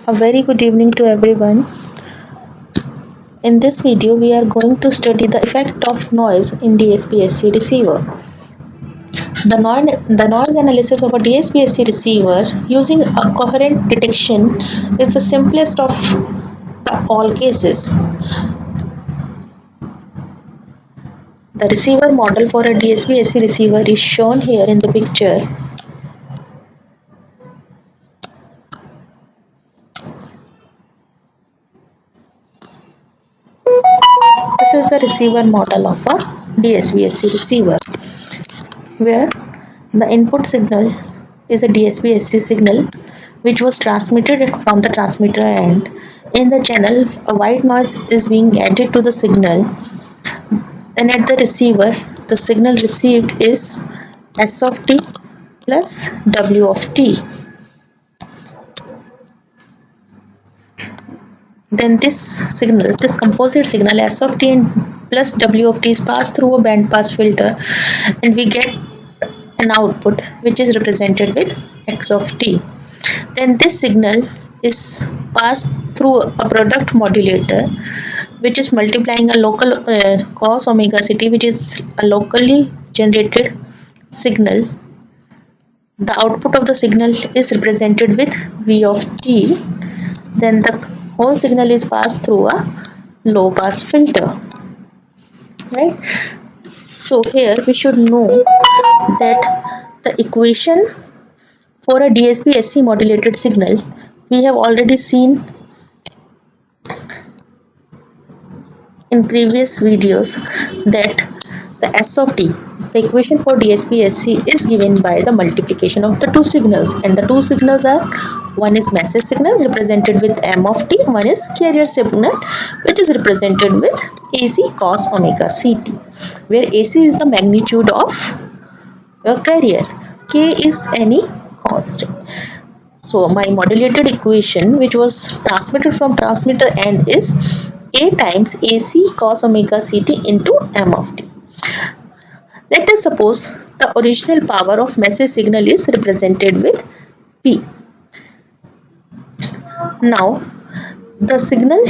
A very good evening to everyone. In this video, we are going to study the effect of noise in DSB-SC receiver. The noise analysis of a DSB-SC receiver using a coherent detection is the simplest of all cases. The receiver model for a DSB-SC receiver is shown here in the picture. This is the receiver model of a DSB-SC receiver, where the input signal is a DSB-SC signal which was transmitted from the transmitter end. In the channel, a white noise is being added to the signal. Then at the receiver, the signal received is S of t plus W of t. Then this composite signal S of t and plus W of t is passed through a band pass filter, and we get an output which is represented with X of t. Then this signal is passed through a product modulator which is multiplying a local cos omega ct, which is a locally generated signal. The output of the signal is represented with V of t. Then the whole signal is passed through a low pass filter, right? So here we should know that the equation for a DSB-SC modulated signal, we have already seen in previous videos that the S of t, the equation for DSB-SC, is given by the multiplication of the two signals, and the two signals are, one is message signal represented with M of t, one is carrier signal which is represented with AC cos omega ct, where AC is the magnitude of a carrier, K is any constant. So my modulated equation, which was transmitted from transmitter end, is A times AC cos omega ct into M of t. Let us suppose the original power of message signal is represented with P. Now the signal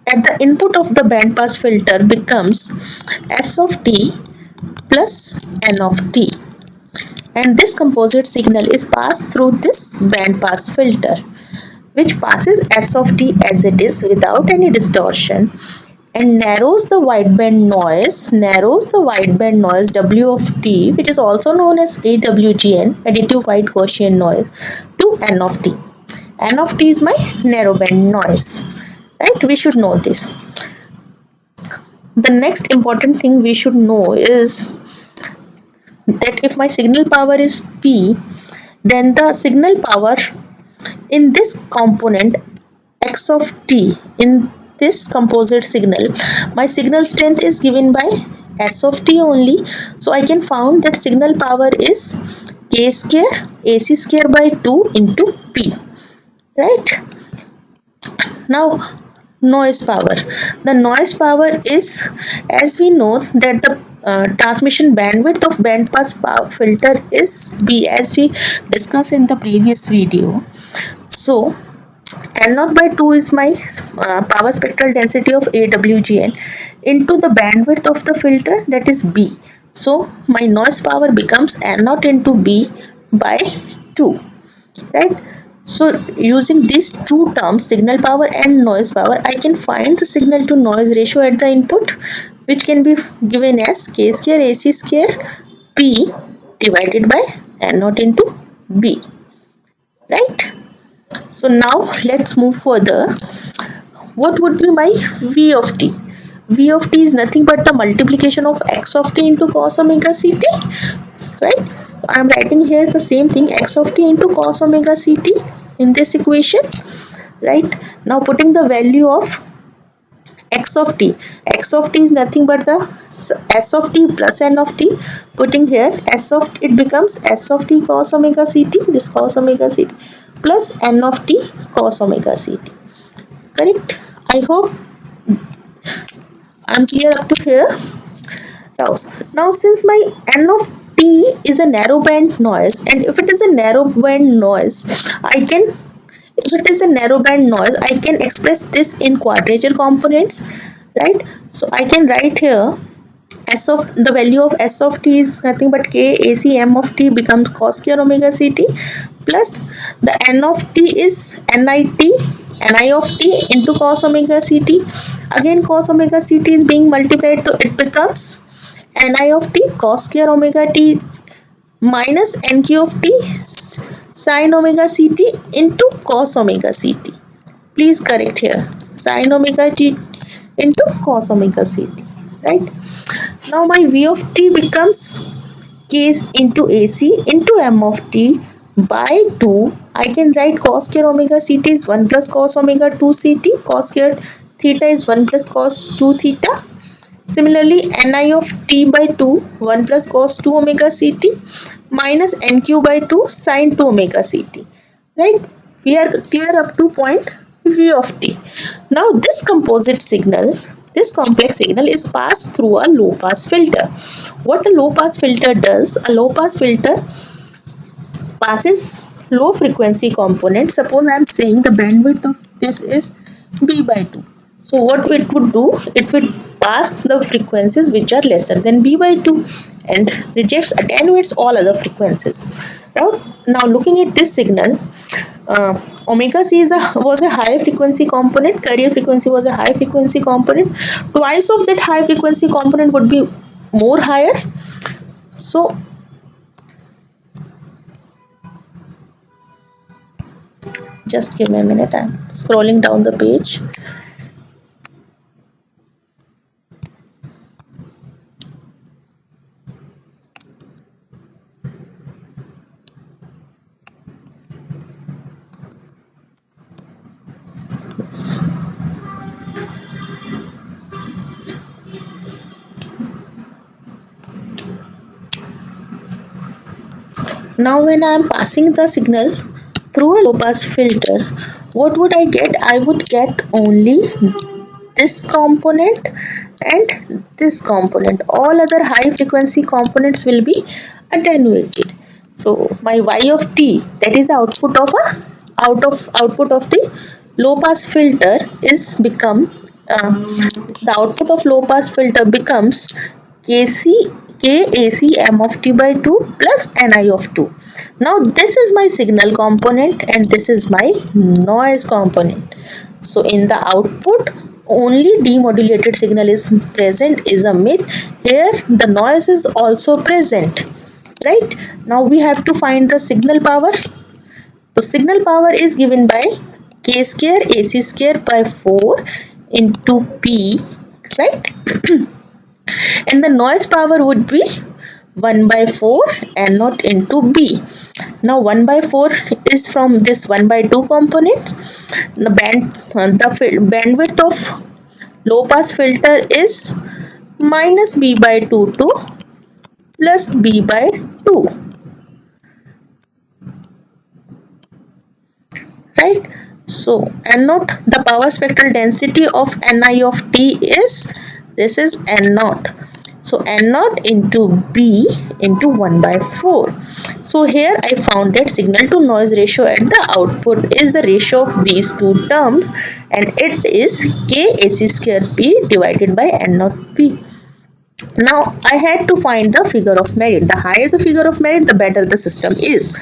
at the input of the band pass filter becomes S of t plus N of t, and this composite signal is passed through this band pass filter, which passes S of t as it is without any distortion and narrows the wideband noise W of t, which is also known as AWGN, additive white Gaussian noise, to N of t. N of t is my narrowband noise, right? We should know this. The next important thing we should know is that if my signal power is P, then the signal power in this component X of t, in this composite signal, my signal strength is given by S of t only. So I can found that signal power is K square AC square by 2 into P, right? Now noise power. The noise power is, as we know that the transmission bandwidth of band pass filter is B, as we discussed in the previous video. So N0 by 2 is my power spectral density of AWGN into the bandwidth of the filter, that is B. So my noise power becomes N0 into B by 2, right? So using these two terms, signal power and noise power, I can find the signal to noise ratio at the input, which can be given as K square AC square P divided by N0 into B, right? So now let's move further. What would be my V of t? V of t is nothing but the multiplication of X of t into cos omega ct, right? I am writing here the same thing, X of t into cos omega ct in this equation, right? Now putting the value of X of t. X of t is nothing but the S of t plus N of t. Putting here it becomes S of t cos omega ct, this cos omega ct, plus N of t cos omega ct. Correct? I hope I'm clear up to here. Now since my N of t is a narrow band noise, and if it is a narrow band noise, I can if it is a narrowband noise, I can express this in quadrature components, right? So I can write here S of the value of S of t is nothing but k AC m of t becomes cos square omega ct, plus the n of t is ni of t into cos omega ct. Again cos omega ct is being multiplied, so it becomes ni of t cos square omega t minus nq of t sin omega ct into cos omega ct. Please correct here, sin omega t into cos omega ct, right? Now my v of t becomes k into ac into m of t by 2. I can write cos square omega ct is 1 plus cos omega 2 ct, cos square theta is 1 plus cos 2 theta. Similarly, ni of t by 2, 1 plus cos 2 omega ct minus nq by 2 sin 2 omega ct. Right? We are clear up to point v of t. Now this composite signal, this complex signal is passed through a low pass filter. What a low pass filter does, a low pass filter passes low frequency component. Suppose I am saying the bandwidth of this is b by 2. So what it would do, it would pass the frequencies which are lesser than b by 2 and rejects, attenuates all other frequencies. Now looking at this signal, omega c was a high frequency component, carrier frequency was a high frequency component. Twice of that high frequency component would be more higher. So just give me a minute, I'm scrolling down the page. Now when I am passing the signal through a low pass filter, what would I get? I would get only this component and this component. All other high frequency components will be attenuated. So my y of t, that is the output of the low pass filter, is become the output of low pass filter becomes KAC m of t by 2 plus ni of 2. Now this is my signal component and this is my noise component. So in the output only demodulated signal is present is a myth. Here the noise is also present, right? Now we have to find the signal power. So signal power is given by k square AC square by 4 into P, right? And the noise power would be 1 by 4 and not into B. Now 1 by 4 is from this 1 by 2 component. The bandwidth of low pass filter is minus B by 2 to plus B by 2. Right? So, N naught, the power spectral density of Ni of T is, this is N naught. So, N naught into B into 1 by 4. So, here I found that signal to noise ratio at the output is the ratio of these two terms and it is KAC square P divided by N naught P. Now, I had to find the figure of merit. The higher the figure of merit, the better the system is.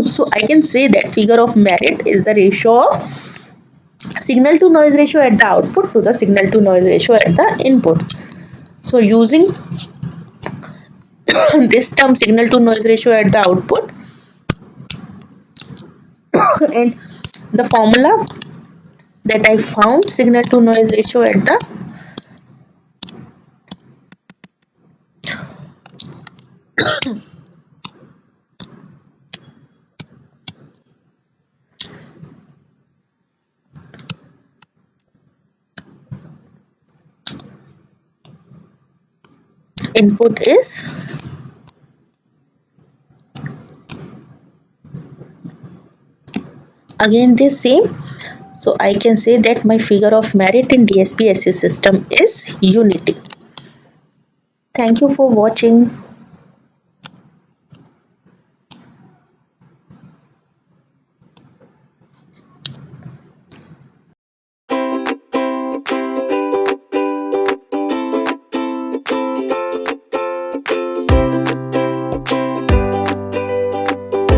So I can say that figure of merit is the ratio of signal to noise ratio at the output to the signal to noise ratio at the input. So using this term signal to noise ratio at the output and the formula that I found, signal to noise ratio at the input is again the same. So I can say that my figure of merit in DSB-SC system is unity. Thank you for watching.